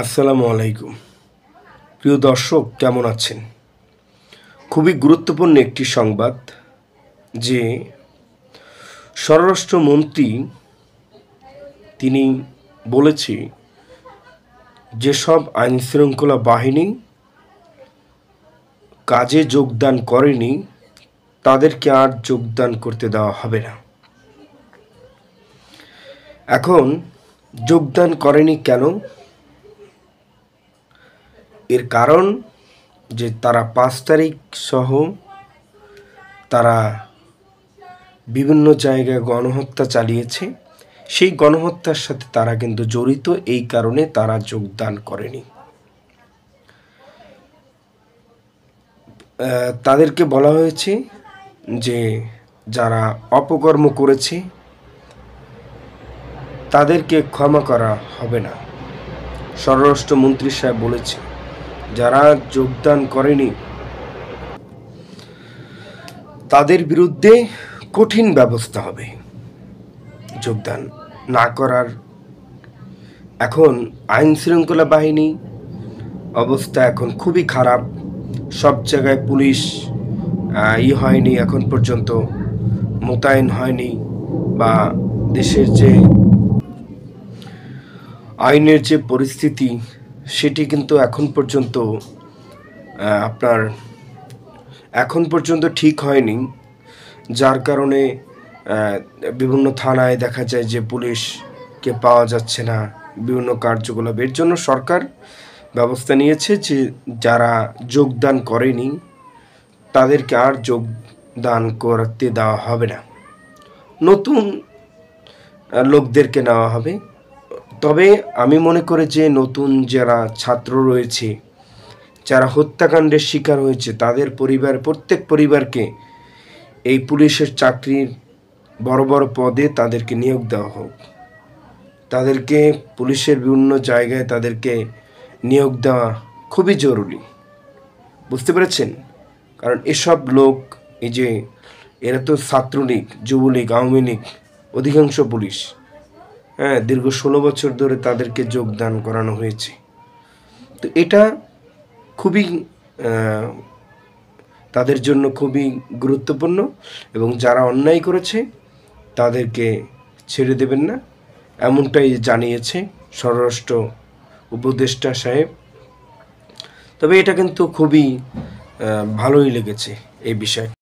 আসসালামু আলাইকুম। প্রিয় দর্শক, কেমন আছেন? খুবই গুরুত্বপূর্ণ একটি সংবাদ যে স্বরাষ্ট্রমন্ত্রী তিনি বলেছে যেসব আইনশৃঙ্খলা বাহিনী কাজে যোগদান করেনি তাদেরকে আর যোগদান করতে দেওয়া হবে না। এখন যোগদান করেনি কেন? এর কারণ যে তারা 5 তারিখ সহ তারা বিভিন্ন জায়গায় গণহত্যা চালিয়েছে। সেই গণহত্যার সাথে তারা কিন্তু জড়িত, এই কারণে তারা যোগদান করেনি। তাদেরকে বলা হয়েছে যে যারা অপকর্ম করেছে তাদেরকে ক্ষমা করা হবে না। স্বরাষ্ট্রমন্ত্রী সাহেব বলেছে যারা যোগদান করেনি তাদের বিরুদ্ধে কঠিন ব্যবস্থা হবে। যোগদান না করার এখন আইন শৃঙ্খলা বাহিনী অবস্থা এখন খুবই খারাপ। সব জায়গায় পুলিশ হয়নি, এখন পর্যন্ত মোতায়েন হয়নি, বা দেশের যে আইনের যে পরিস্থিতি সেটি কিন্তু এখন পর্যন্ত ঠিক হয়নি। যার কারণে বিভিন্ন থানায় দেখা যায় যে পুলিশকে পাওয়া যাচ্ছে না, বিভিন্ন কার্যকলাপ। এর জন্য সরকার ব্যবস্থা নিয়েছে যে যারা যোগদান করেনি তাদেরকে আর যোগদান করতে দেওয়া হবে না, নতুন লোকদেরকে নেওয়া হবে। তবে আমি মনে করি যে নতুন যারা ছাত্র রয়েছে, যারা হত্যাকাণ্ডের শিকার হয়েছে, তাদের প্রত্যেক পরিবারকে এই পুলিশের চাকরির বড় বড় পদে তাদেরকে নিয়োগ দেওয়া হোক। তাদেরকে পুলিশের বিভিন্ন জায়গায় তাদেরকে নিয়োগ দেওয়া খুবই জরুরি। বুঝতে পেরেছেন? কারণ এসব লোক, এই যে এরা তো ছাত্রলীগ, যুবলীগ, আওয়ামী লীগ, অধিকাংশ পুলিশ, দীর্ঘ 16 বছর ধরে তাদেরকে যোগদান করানো হয়েছে। তো এটা খুবই তাদের জন্য খুবই গুরুত্বপূর্ণ, এবং যারা অন্যায় করেছে তাদেরকে ছেড়ে দেবেন না, এমনটাই জানিয়েছে স্বরাষ্ট্র উপদেষ্টা সাহেব। তবে এটা কিন্তু খুবই ভালোই লেগেছে এই বিষয়।